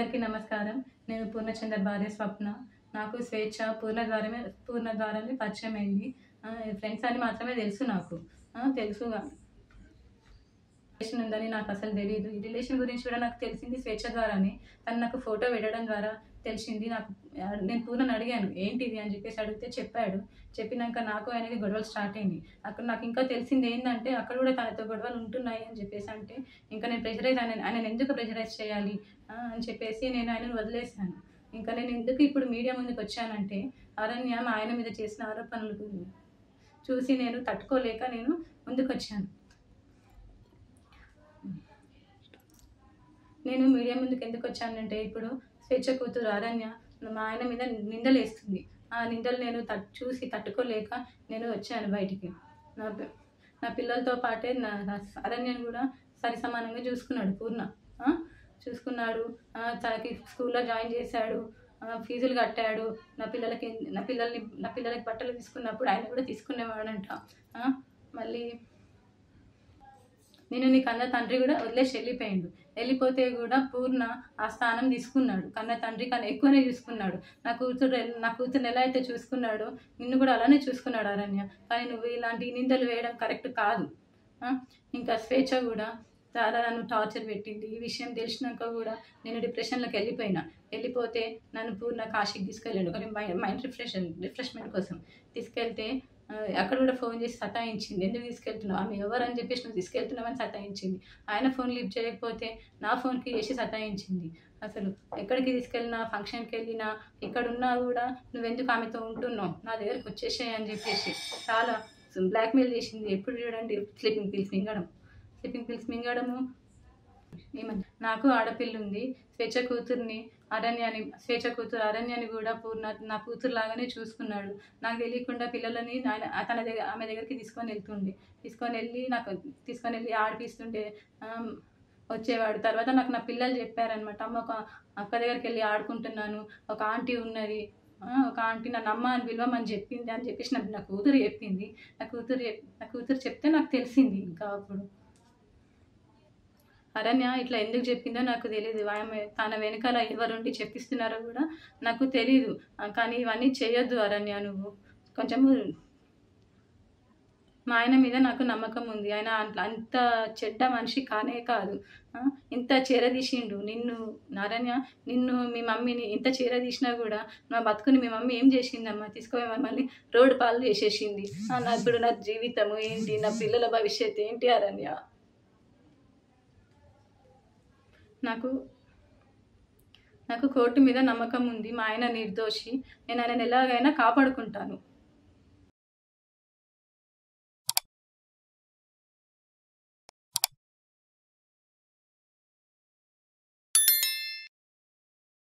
అందరికీ నమస్కారం. నేను పూర్ణచందర్ భార్య స్వప్న. నాకు స్వేచ్ఛ పూర్ణ ద్వారానే పరిచయమైంది. ఫ్రెండ్స్ అని మాత్రమే తెలుసు నాకు. తెలుసు రిలేషన్ ఉందని నాకు అసలు తెలీదు. ఈ రిలేషన్ గురించి కూడా నాకు తెలిసింది స్వేచ్ఛ ద్వారానే. తను నాకు ఫోటో పెట్టడం ద్వారా తెలిసింది. నేను పూర్ణని అడిగాను, ఏంటిది అని చెప్పేసి అడిగితే చెప్పాడు. చెప్పినాక నాకు ఆయనకి గొడవలు స్టార్ట్ అయింది. అక్కడ నాకు ఇంకా తెలిసింది ఏంటంటే అక్కడ కూడా తనతో గొడవలు ఉంటున్నాయి అని చెప్పేసి అంటే ఇంకా నేను ఆయనను ఎందుకు ప్రెషరైజ్ చేయాలి అని చెప్పేసి నేను ఆయనను వదిలేశాను. ఇంకా నేను ఎందుకు ఇప్పుడు మీడియా ముందుకు వచ్చానంటే అరణ్య ఆయన మీద చేసిన ఆరోపణలు చూసి నేను తట్టుకోలేక నేను ముందుకు వచ్చాను. నేను మీడియా ముందుకు ఎందుకు వచ్చానంటే ఇప్పుడు స్వేచ్ఛ కూతురు అరణ్య మా ఆయన మీద నిందలేస్తుంది. ఆ నిందలు నేను చూసి తట్టుకోలేక నేను వచ్చాను బయటికి. నా పిల్లలతో పాటే నా అరణ్యను కూడా సరి సమానంగా చూసుకున్నాడు పూర్ణ. చూసుకున్నాడు, తనకి స్కూల్లో జాయిన్ చేశాడు, ఫీజులు కట్టాడు. నా పిల్లలకి బట్టలు తీసుకున్నప్పుడు ఆయన కూడా తీసుకునేవాడంట. మళ్ళీ నేను నీ కన్న తండ్రి కూడా వదిలేసి వెళ్ళిపోతే కూడా పూర్ణ ఆ స్థానం తీసుకున్నాడు. కన్న తండ్రి కన్నా ఎక్కువనే చూసుకున్నాడు. నా కూతురుని ఎలా అయితే చూసుకున్నాడో నిన్ను కూడా అలానే చూసుకున్నాడు అరణ్య. కానీ నువ్వు ఇలాంటి నిందలు వేయడం కరెక్ట్ కాదు. ఇంకా స్వేచ్ఛ కూడా చాలా నన్ను టార్చర్ పెట్టింది. ఈ విషయం తెలిసినాక కూడా నేను డిప్రెషన్లోకి వెళ్ళిపోతే నన్ను పూర్ణ కాశీకి తీసుకెళ్ళాడు. కానీ మైండ్ రిఫ్రెష్మెంట్ కోసం తీసుకెళ్తే అక్కడ కూడా ఫోన్ చేసి సతాయించింది. ఎందుకు తీసుకెళ్తున్నావు, ఆమె ఎవరని చెప్పేసి నువ్వు తీసుకెళ్తున్నావని సతాయించింది. ఆయన ఫోన్ లిఫ్ట్ చేయకపోతే నా ఫోన్కి చేసి సతాయించింది. అసలు ఎక్కడికి తీసుకెళ్ళినా, ఫంక్షన్కి వెళ్ళినా, ఇక్కడున్నా కూడా నువ్వెందుకు ఆమెతో ఉంటున్నావు, నా దగ్గరకు వచ్చేసాయి అని చెప్పేసి చాలా బ్లాక్మెయిల్ చేసింది. ఎప్పుడు చూడండి స్లీపింగ్ పిల్స్ మింగడము. నాకు ఆడపిల్ల ఉంది. స్వేచ్ఛ కూతురు అరణ్యాన్ని కూడా పూర్ణ నా కూతురు లాగానే చూసుకున్నాడు. నాకు తెలియకుండా పిల్లలని ఆమె దగ్గరికి తీసుకొని వెళ్ళి ఆడిపిస్తుంటే వచ్చేవాడు. తర్వాత నాకు నా పిల్లలు చెప్పారనమాట, అమ్మ ఒక అక్క దగ్గరికి వెళ్ళి ఆడుకుంటున్నాను, ఒక ఆంటీ ఉన్నది, ఒక ఆంటీ నన్ను అమ్మ అని పిలవమని చెప్పింది అని చెప్పేసి నా కూతురు చెప్పింది. నా కూతురు చెప్తే నాకు తెలిసింది. ఇంకా అప్పుడు అరణ్య ఇట్లా ఎందుకు చెప్పిందో నాకు తెలియదు. ఆమె తన వెనకాల ఎవరుండి చెప్పిస్తున్నారో కూడా నాకు తెలీదు. కానీ ఇవన్నీ చేయొద్దు అరణ్య, నువ్వు కొంచెము. మా ఆయన మీద నాకు నమ్మకం ఉంది. ఆయన అంత చెడ్డ మనిషి కానే కాదు. ఇంత చేరదీసిండు నిన్ను అరణ్య. మీ మమ్మీని ఇంత చేరదీసినా కూడా నా బతుకుని మీ మమ్మీ ఏం చేసిందమ్మా, తీసుకుపోయి మమ్మల్ని రోడ్డు పాలు చేసేసింది. ఇప్పుడు నా జీవితము ఏంటి, నా పిల్లల భవిష్యత్తు ఏంటి అరణ్య? నాకు కోర్టు మీద నమ్మకం ఉంది. మా ఆయన నిర్దోషి. నేను ఆయనను ఎలాగైనా కాపాడుకుంటాను.